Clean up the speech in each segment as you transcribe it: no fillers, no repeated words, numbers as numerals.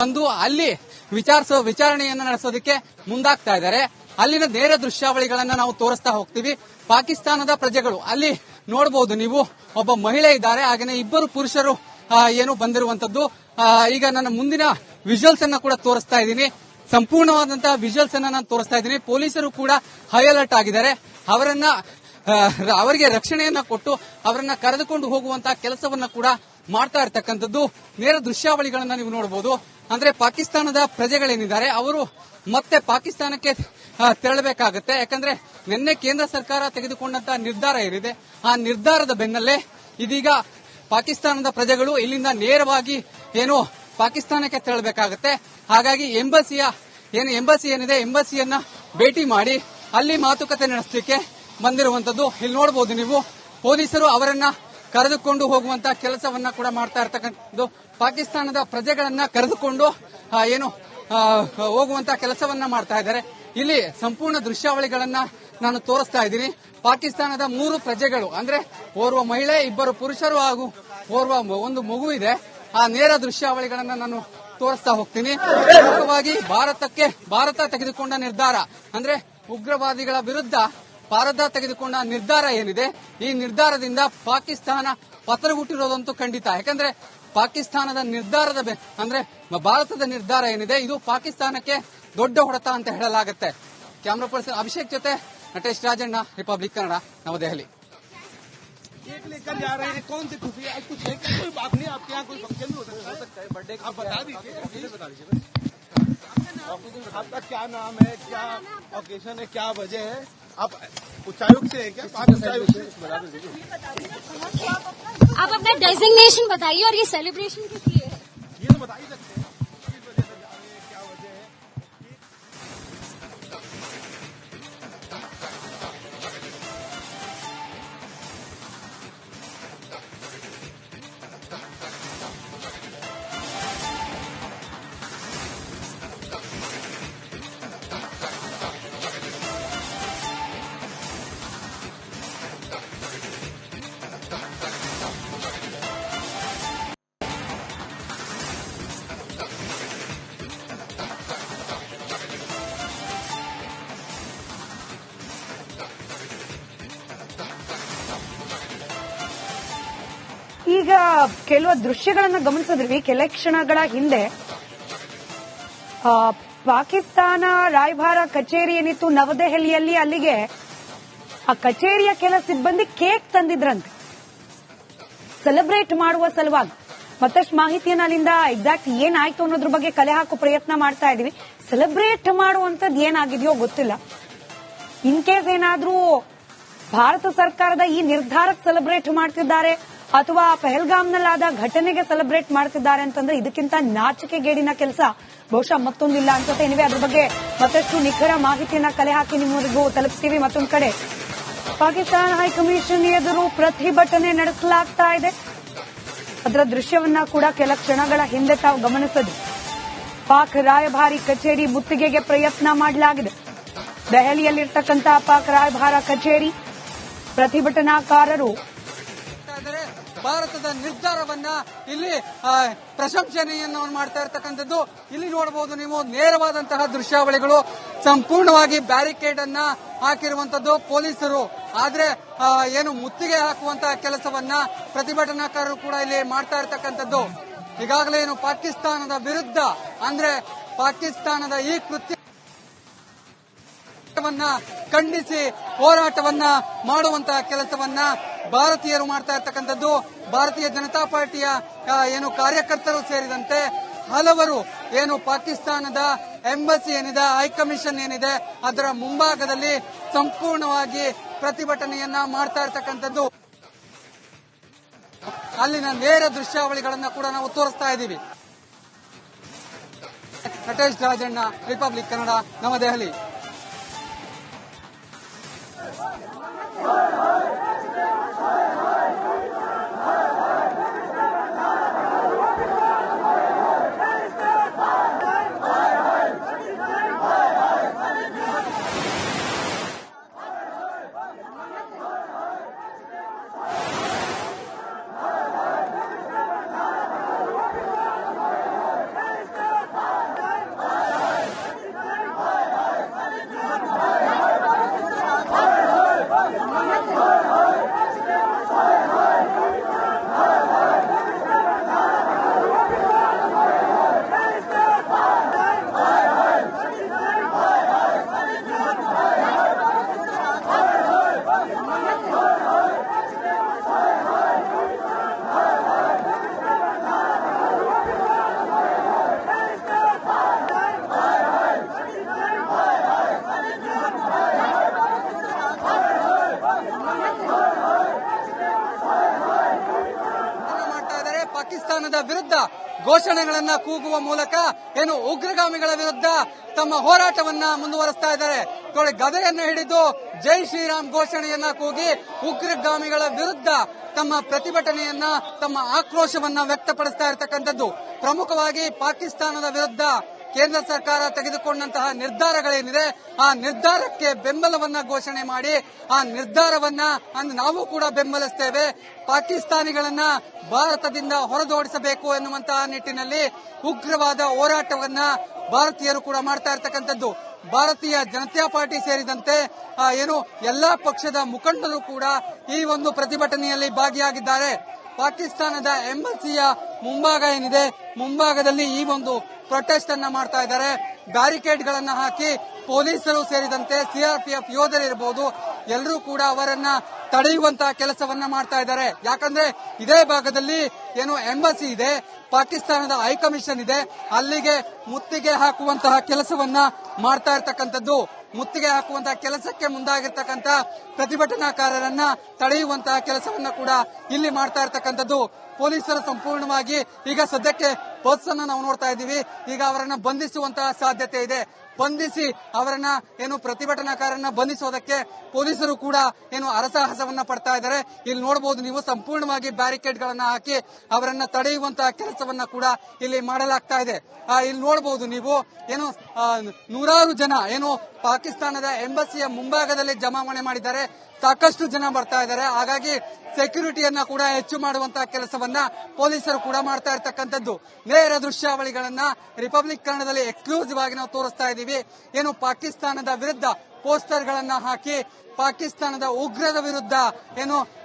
ಬಂದು ಅಲ್ಲಿ ವಿಚಾರಣೆಯನ್ನು ನಡೆಸೋದಕ್ಕೆ ಮುಂದಾಗ್ತಾ ಇದ್ದಾರೆ. ಅಲ್ಲಿನ ನೇರ ದೃಶ್ಯಾವಳಿಗಳನ್ನ ನಾವು ತೋರಿಸ್ತಾ ಹೋಗ್ತೀವಿ. ಪಾಕಿಸ್ತಾನದ ಪ್ರಜೆಗಳು ಅಲ್ಲಿ ನೋಡಬಹುದು ನೀವು, ಒಬ್ಬ ಮಹಿಳೆ ಇದ್ದಾರೆ, ಹಾಗೇನೆ ಇಬ್ಬರು ಪುರುಷರು ಏನು ಬಂದಿರುವಂತದ್ದು. ಈಗ ನನ್ನ ಮುಂದಿನ ವಿಜುವಲ್ಸ್ ಅನ್ನ ಕೂಡ ತೋರಿಸ್ತಾ ಇದ್ದೀನಿ, ಸಂಪೂರ್ಣವಾದಂತಹ ವಿಜುವಲ್ಸ್ ಅನ್ನ ನಾನು ತೋರಿಸ್ತಾ ಇದ್ದೀನಿ. ಪೊಲೀಸರು ಕೂಡ ಹೈ ಅಲರ್ಟ್ ಆಗಿದ್ದಾರೆ. ಅವರಿಗೆ ರಕ್ಷಣೆಯನ್ನ ಕೊಟ್ಟು ಅವರನ್ನ ಕರೆದುಕೊಂಡು ಹೋಗುವಂತಹ ಕೆಲಸವನ್ನ ಕೂಡ ಮಾಡ್ತಾ ಇರ್ತಕ್ಕಂಥದ್ದು. ನೇರ ದೃಶ್ಯಾವಳಿಗಳನ್ನ ನೀವು ನೋಡಬಹುದು. ಅಂದ್ರೆ ಪಾಕಿಸ್ತಾನದ ಪ್ರಜೆಗಳೇನಿದ್ದಾರೆ ಅವರು ಮತ್ತೆ ಪಾಕಿಸ್ತಾನಕ್ಕೆ ತೆರಳಬೇಕಾಗುತ್ತೆ. ಯಾಕಂದ್ರೆ ನಿನ್ನೆ ಕೇಂದ್ರ ಸರ್ಕಾರ ತೆಗೆದುಕೊಂಡಂತಹ ನಿರ್ಧಾರ ಏನಿದೆ, ಆ ನಿರ್ಧಾರದ ಬೆನ್ನಲ್ಲೇ ಇದೀಗ ಪಾಕಿಸ್ತಾನದ ಪ್ರಜೆಗಳು ಇಲ್ಲಿಂದ ನೇರವಾಗಿ ಪಾಕಿಸ್ತಾನಕ್ಕೆ ತೆರಳಬೇಕಾಗುತ್ತೆ. ಹಾಗಾಗಿ ಎಂಬಸಿ ಏನಿದೆ, ಎಂಬಸಿಯನ್ನ ಭೇಟಿ ಮಾಡಿ ಅಲ್ಲಿ ಮಾತುಕತೆ ನಡೆಸಲಿಕ್ಕೆ ಬಂದಿರುವಂತದ್ದು. ಇಲ್ಲಿ ನೋಡಬಹುದು ನೀವು, ಪೊಲೀಸರು ಅವರನ್ನ ಕರೆದುಕೊಂಡು ಹೋಗುವಂತಹ ಕೆಲಸವನ್ನ ಕೂಡ ಮಾಡ್ತಾ ಇರ್ತಕ್ಕಂಥದ್ದು. ಪಾಕಿಸ್ತಾನದ ಪ್ರಜೆಗಳನ್ನ ಕರೆದುಕೊಂಡು ಹೋಗುವಂತಹ ಕೆಲಸವನ್ನ ಮಾಡ್ತಾ ಇದ್ದಾರೆ. ಇಲ್ಲಿ ಸಂಪೂರ್ಣ ದೃಶ್ಯಾವಳಿಗಳನ್ನ ನಾನು ತೋರಿಸ್ತಾ ಇದ್ದೀನಿ. ಪಾಕಿಸ್ತಾನದ 3 ಪ್ರಜೆಗಳು, ಅಂದ್ರೆ ಓರ್ವ ಮಹಿಳೆ, ಇಬ್ಬರು ಪುರುಷರು ಹಾಗೂ ಒಂದು ಮಗು ಇದೆ. ಆ ನೇರ ದೃಶ್ಯಾವಳಿಗಳನ್ನ ನಾನು ತೋರಿಸ್ತಾ ಹೋಗ್ತೀನಿ. ಪ್ರಮುಖವಾಗಿ ಭಾರತ ತೆಗೆದುಕೊಂಡ ನಿರ್ಧಾರ, ಅಂದ್ರೆ ಉಗ್ರವಾದಿಗಳ ವಿರುದ್ಧ ಭಾರತ ತೆಗೆದುಕೊಂಡ ನಿರ್ಧಾರ ಏನಿದೆ, ಈ ನಿರ್ಧಾರದಿಂದ ಪಾಕಿಸ್ತಾನ ಪತನಗುಟ್ಟಿರೋದಂತೂ ಖಂಡಿತ. ಯಾಕಂದ್ರೆ ಪಾಕಿಸ್ತಾನದ ನಿರ್ಧಾರದ ಅಂದ್ರೆ ಭಾರತದ ನಿರ್ಧಾರ ಏನಿದೆ, ಇದು ಪಾಕಿಸ್ತಾನಕ್ಕೆ ದೊಡ್ಡ ಹೊಡೆತ ಅಂತ ಹೇಳಲಾಗುತ್ತೆ. ಕ್ಯಾಮರಾ ಪರ್ಸನ್ ಅಭಿಷೇಕ್ ಜೊತೆ ನಟೇಶ್ ರಾಜಣ್ಣ, ರಿಪಬ್ಲಿಕ್ ಕನ್ನಡ, ನವದೆಹಲಿ. लेकर जा रहे हैं, कौन सी खुशी है? कुछ लेकर कोई बात नहीं, आपके यहाँ कोई फंक्शन भी हो सकता है, बर्थडे आप बता दीजिए, बता दीजिए आपका क्या नाम है, क्या ओकेजन है, क्या वजह है? आप उच्चायुक्त से हैं क्या? आप उच्चायुक्त से बता दीजिए। आप अपना डेजिग्नेशन बताइए और ये सेलिब्रेशन किस लिए है, ये तो बता ही सकते हैं। किस वजह से जा रहे हैं, क्या वजह है? ಈಗ ಕೆಲವು ದೃಶ್ಯಗಳನ್ನ ಗಮನಿಸಿದ್ವಿ. ಕೆಲ ಕ್ಷಣಗಳ ಹಿಂದೆ ಪಾಕಿಸ್ತಾನ ರಾಯಭಾರ ಕಚೇರಿ ಏನಿತ್ತು ನವದೆಹಲಿಯಲ್ಲಿ, ಅಲ್ಲಿಗೆ ಆ ಕಚೇರಿಯ ಕೆಲ ಸಿಬ್ಬಂದಿ ಕೇಕ್ ತಂದಿದ್ರಂತೆ ಸೆಲೆಬ್ರೇಟ್ ಮಾಡುವ ಸಲುವಾಗಿ. ಮತ್ತಷ್ಟು ಮಾಹಿತಿಯನ್ನು ಅಲ್ಲಿಂದ ಎಕ್ಸಾಕ್ಟ್ ಏನಾಯ್ತು ಅನ್ನೋದ್ರ ಬಗ್ಗೆ ಕಲೆ ಹಾಕೋ ಪ್ರಯತ್ನ ಮಾಡ್ತಾ ಇದೀವಿ. ಸೆಲೆಬ್ರೇಟ್ ಮಾಡುವಂತದ್ದು ಏನಾಗಿದೆಯೋ ಗೊತ್ತಿಲ್ಲ. ಇನ್ ಕೇಸ್ ಏನಾದ್ರೂ ಭಾರತ ಸರ್ಕಾರದ ಈ ನಿರ್ಧಾರಕ್ಕೆ ಸೆಲೆಬ್ರೇಟ್ ಮಾಡ್ತಿದ್ದಾರೆ ಅಥವಾ ಪಹಲ್ಗಾಮ್ನಲ್ಲಾದ ಘಟನೆಗೆ ಸೆಲೆಬ್ರೇಟ್ ಮಾಡ್ತಿದ್ದಾರೆ ಅಂತಂದ್ರೆ ಇದಕ್ಕಿಂತ ನಾಚಿಕೆಗೇಡಿನ ಕೆಲಸ ಬಹುಶಃ ಮತ್ತೊಂದಿಲ್ಲ ಅನ್ಸುತ್ತೆ. ಏನಿವೆ ಅದ್ರ ಬಗ್ಗೆ ಮತ್ತಷ್ಟು ನಿಖರ ಮಾಹಿತಿಯನ್ನ ಕಲೆ ಹಾಕಿ ನಿಮ್ಮವರೆಗೂ ತಲುಪಿಸ್ತೀವಿ. ಮತ್ತೊಂದು ಕಡೆ ಪಾಕಿಸ್ತಾನ ಹೈಕಮಿಷನ್ ಎದುರು ಪ್ರತಿಭಟನೆ ನಡೆಸಲಾಗ್ತಾ ಇದೆ. ಅದರ ದೃಶ್ಯವನ್ನ ಕೂಡ ಕೆಲ ಕ್ಷಣಗಳ ಹಿಂದೆ ತಾವು ಗಮನಿಸಿದ್ವಿ. ಪಾಕ್ ರಾಯಭಾರಿ ಕಚೇರಿ ಮುತ್ತಿಗೆಗೆ ಪ್ರಯತ್ನ ಮಾಡಲಾಗಿದೆ. ದೆಹಲಿಯಲ್ಲಿರ್ತಕ್ಕಂತಹ ಪಾಕ್ ರಾಯಭಾರ ಕಚೇರಿ ಪ್ರತಿಭಟನಾಕಾರರು ಭಾರತದ ನಿರ್ಧಾರವನ್ನ ಇಲ್ಲಿ ಪ್ರಶಂಸನೆಯನ್ನು ಮಾಡ್ತಾ ಇರ್ತಕ್ಕಂಥದ್ದು. ಇಲ್ಲಿ ನೋಡಬಹುದು ನೀವು, ನೇರವಾದಂತಹ ದೃಶ್ಯಾವಳಿಗಳು. ಸಂಪೂರ್ಣವಾಗಿ ಬ್ಯಾರಿಕೇಡ್ ಅನ್ನ ಹಾಕಿರುವಂತದ್ದು ಪೊಲೀಸರು. ಆದ್ರೆ ಮುತ್ತಿಗೆ ಹಾಕುವಂತಹ ಕೆಲಸವನ್ನ ಪ್ರತಿಭಟನಾಕಾರರು ಕೂಡ ಇಲ್ಲಿ ಮಾಡ್ತಾ ಇರ್ತಕ್ಕಂಥದ್ದು. ಈಗಾಗಲೇ ಪಾಕಿಸ್ತಾನದ ವಿರುದ್ಧ, ಅಂದ್ರೆ ಪಾಕಿಸ್ತಾನದ ಈ ಕೃತ್ಯ ಖಂಡಿಸಿ ಹೋರಾಟವನ್ನ ಮಾಡುವಂತಹ ಕೆಲಸವನ್ನ ಭಾರತೀಯರು ಮಾಡ್ತಾ ಇರ್ತಕ್ಕಂಥದ್ದು. ಭಾರತೀಯ ಜನತಾ ಪಾರ್ಟಿಯ ಕಾರ್ಯಕರ್ತರು ಸೇರಿದಂತೆ ಹಲವರು ಪಾಕಿಸ್ತಾನದ ಎಂಬಸಿ ಏನಿದೆ, ಹೈಕಮಿಷನ್ ಏನಿದೆ, ಅದರ ಮುಂಭಾಗದಲ್ಲಿ ಸಂಪೂರ್ಣವಾಗಿ ಪ್ರತಿಭಟನೆಯನ್ನ ಮಾಡ್ತಾ ಇರ್ತಕ್ಕಂಥದ್ದು. ಅಲ್ಲಿನ ನೇರ ದೃಶ್ಯಾವಳಿಗಳನ್ನ ಕೂಡ ನಾವು ತೋರಿಸ್ತಾ ಇದ್ದೀವಿ. ನಟೇಶ್ ರಾಜಣ್ಣ, ರಿಪಬ್ಲಿಕ್ ಕನ್ನಡ, ನವದೆಹಲಿ. ಪಾಕಿಸ್ತಾನದ ವಿರುದ್ಧ ಘೋಷಣೆಗಳನ್ನ ಕೂಗುವ ಮೂಲಕ ಏನು ಉಗ್ರಗಾಮಿಗಳ ವಿರುದ್ಧ ತಮ್ಮ ಹೋರಾಟವನ್ನ ಮುಂದುವರಿಸ್ತಾ ಇದ್ದಾರೆ. ಗದೆಯನ್ನು ಹಿಡಿದು ಜೈ ಶ್ರೀರಾಮ್ ಘೋಷಣೆಯನ್ನ ಕೂಗಿ ಉಗ್ರಗಾಮಿಗಳ ವಿರುದ್ಧ ತಮ್ಮ ಪ್ರತಿಭಟನೆಯನ್ನ, ತಮ್ಮ ಆಕ್ರೋಶವನ್ನ ವ್ಯಕ್ತಪಡಿಸ್ತಾ ಇರತಕ್ಕಂಥದ್ದು. ಪ್ರಮುಖವಾಗಿ ಪಾಕಿಸ್ತಾನದ ವಿರುದ್ಧ ಕೇಂದ್ರ ಸರ್ಕಾರ ತೆಗೆದುಕೊಂಡಂತಹ ನಿರ್ಧಾರಗಳೇನಿದೆ ಆ ನಿರ್ಧಾರಕ್ಕೆ ಬೆಂಬಲವನ್ನ ಘೋಷಣೆ ಮಾಡಿ ಆ ನಿರ್ಧಾರವನ್ನ ನಾವು ಕೂಡ ಬೆಂಬಲಿಸ್ತೇವೆ. ಪಾಕಿಸ್ತಾನಿಗಳನ್ನ ಭಾರತದಿಂದ ಹೊರದೋಡಿಸಬೇಕು ಎನ್ನುವಂತಹ ನಿಟ್ಟಿನಲ್ಲಿ ಉಗ್ರವಾದ ಹೋರಾಟವನ್ನ ಭಾರತೀಯರು ಕೂಡ ಮಾಡ್ತಾ ಇರತಕ್ಕಂಥದ್ದು. ಭಾರತೀಯ ಜನತಾ ಪಾರ್ಟಿ ಸೇರಿದಂತೆ ಎಲ್ಲಾ ಪಕ್ಷದ ಮುಖಂಡರು ಕೂಡ ಈ ಒಂದು ಪ್ರತಿಭಟನೆಯಲ್ಲಿ ಭಾಗಿಯಾಗಿದ್ದಾರೆ. ಪಾಕಿಸ್ತಾನದ ಎಂಬಸಿಯ ಮುಂಭಾಗ ಏನಿದೆ, ಮುಂಭಾಗದಲ್ಲಿ ಈ ಒಂದು ಪ್ರೊಟೆಸ್ಟ್ ಅನ್ನ ಮಾಡ್ತಾ ಇದ್ದಾರೆ. ಬ್ಯಾರಿಕೇಡ್ಗಳನ್ನ ಹಾಕಿ ಪೊಲೀಸರು ಸೇರಿದಂತೆ ಸಿಆರ್ಪಿಎಫ್ ಯೋಧರಿರಬಹುದು, ಎಲ್ಲರೂ ಕೂಡ ಅವರನ್ನ ತಡೆಯುವಂತಹ ಕೆಲಸವನ್ನ ಮಾಡ್ತಾ ಇದ್ದಾರೆ. ಯಾಕಂದ್ರೆ ಇದೇ ಭಾಗದಲ್ಲಿ ಎಂಬಸಿ ಇದೆ, ಪಾಕಿಸ್ತಾನದ ಹೈಕಮಿಷನ್ ಇದೆ, ಅಲ್ಲಿಗೆ ಮುತ್ತಿಗೆ ಹಾಕುವಂತಹ ಕೆಲಸವನ್ನ ಮಾಡ್ತಾ ಇರ್ತಕ್ಕಂಥದ್ದು. ಮುತ್ತಿಗೆ ಹಾಕುವಂತಹ ಕೆಲಸಕ್ಕೆ ಮುಂದಾಗಿರ್ತಕ್ಕಂಥ ಪ್ರತಿಭಟನಾಕಾರರನ್ನ ತಡೆಯುವಂತಹ ಕೆಲಸವನ್ನ ಕೂಡ ಇಲ್ಲಿ ಮಾಡ್ತಾ ಇರ್ತಕ್ಕಂಥದ್ದು. ಪೊಲೀಸರು ಸಂಪೂರ್ಣವಾಗಿ ಈಗ ಸದ್ಯಕ್ಕೆ ಬಸ್ ಅನ್ನ ನಾವು ನೋಡ್ತಾ ಇದ್ದೀವಿ. ಈಗ ಅವರನ್ನ ಬಂಧಿಸುವಂತಹ ಸಾಧ್ಯತೆ ಇದೆ. ಬಂಧಿಸಿ ಅವರನ್ನ ಪ್ರತಿಭಟನಾಕಾರರನ್ನ ಬಂಧಿಸೋದಕ್ಕೆ ಪೊಲೀಸರು ಕೂಡ ಹರಸಾಹಸವನ್ನ ಪಡ್ತಾ ಇದ್ದಾರೆ. ಇಲ್ಲಿ ನೋಡಬಹುದು ನೀವು, ಸಂಪೂರ್ಣವಾಗಿ ಬ್ಯಾರಿಕೇಡ್ ಗಳನ್ನ ಹಾಕಿ ಅವರನ್ನ ತಡೆಯುವಂತಹ ಕೆಲಸವನ್ನ ಕೂಡ ಇಲ್ಲಿ ಮಾಡಲಾಗ್ತಾ ಇದೆ. ಇಲ್ಲಿ ನೋಡಬಹುದು ನೀವು, ನೂರಾರು ಜನ ಪಾಕಿಸ್ತಾನದ ಎಂಬಸಿಯ ಮುಂಭಾಗದಲ್ಲಿ ಜಮಾವಣೆ ಮಾಡಿದ್ದಾರೆ. ಸಾಕಷ್ಟು ಜನ ಬರ್ತಾ ಇದ್ದಾರೆ. ಹಾಗಾಗಿ ಸೆಕ್ಯೂರಿಟಿಯನ್ನ ಕೂಡ ಹೆಚ್ಚು ಮಾಡುವಂತಹ ಕೆಲಸವನ್ನ ಪೊಲೀಸರು ಕೂಡ ಮಾಡ್ತಾ ಇರ್ತಕ್ಕಂಥದ್ದು. ನೇರ ದೃಶ್ಯಾವಳಿಗಳನ್ನ ರಿಪಬ್ಲಿಕ್ ಕನ್ನಡದಲ್ಲಿ ಎಕ್ಸ್ಕ್ಲೂಸಿವ್ ಆಗಿ ನಾವು ತೋರಿಸ್ತಾ ಇದ್ದೀವಿ. ಪಾಕಿಸ್ತಾನದ ವಿರುದ್ಧ ಪೋಸ್ಟರ್ ಗಳನ್ನ ಹಾಕಿ ಪಾಕಿಸ್ತಾನದ ಉಗ್ರರ ವಿರುದ್ಧ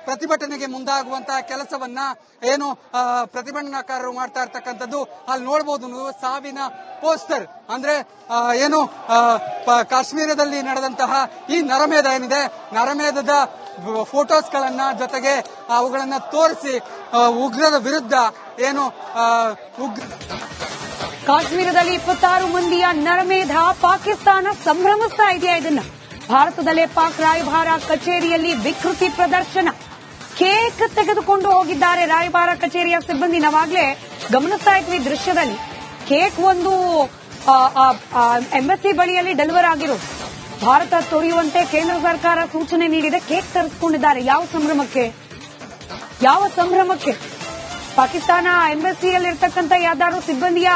ಪ್ರತಿಭಟನೆಗೆ ಮುಂದಾಗುವಂತಹ ಕೆಲಸವನ್ನ ಪ್ರತಿಭಟನಾಕಾರರು ಮಾಡ್ತಾ ಇರ್ತಕ್ಕಂಥದ್ದು. ಅಲ್ಲಿ ನೋಡಬಹುದು ನೀವು, ಸಾವಿನ ಪೋಸ್ಟರ್ ಅಂದ್ರೆ ಕಾಶ್ಮೀರದಲ್ಲಿ ನಡೆದಂತಹ ಈ ನರಮೇಧ ಏನಿದೆ, ನರಮೇಧದ ಫೋಟೋಸ್ ಗಳನ್ನ ಜೊತೆಗೆ ಅವುಗಳನ್ನ ತೋರಿಸಿ ಉಗ್ರರ ವಿರುದ್ಧ ಕಾಶ್ಮೀರದಲ್ಲಿ 26 ಮಂದಿಯ ನರಮೇಧ ಪಾಕಿಸ್ತಾನ ಸಂಭ್ರಮಿಸ್ತಾ ಇದೆಯಾ? ಇದನ್ನ ಭಾರತದಲ್ಲೇ ಪಾಕ್ ರಾಯಭಾರ ಕಚೇರಿಯಲ್ಲಿ ವಿಕೃತಿ ಪ್ರದರ್ಶನ. ಕೇಕ್ ತೆಗೆದುಕೊಂಡು ಹೋಗಿದ್ದಾರೆ ರಾಯಭಾರ ಕಚೇರಿಯ ಸಿಬ್ಬಂದಿ. ನಾವಾಗ್ಲೇ ಗಮನಿಸ್ತಾ ಇದ್ವಿ ದೃಶ್ಯದಲ್ಲಿ, ಕೇಕ್ ಒಂದು ಎಂಬಸಿ ಬಳಿಯಲ್ಲಿ ಡೆಲಿವರ್ ಆಗಿರೋದು. ಭಾರತ ತೊರೆಯುವಂತೆ ಕೇಂದ್ರ ಸರ್ಕಾರ ಸೂಚನೆ ನೀಡಿದೆ. ಕೇಕ್ ತರಿಸಿಕೊಂಡಿದ್ದಾರೆ. ಯಾವ ಸಂಭ್ರಮಕ್ಕೆ? ಪಾಕಿಸ್ತಾನ ಎಂಬಸಿಯಲ್ಲಿರ್ತಕ್ಕಂಥ ಯಾವ್ದಾದ್ರು ಸಿಬ್ಬಂದಿಯ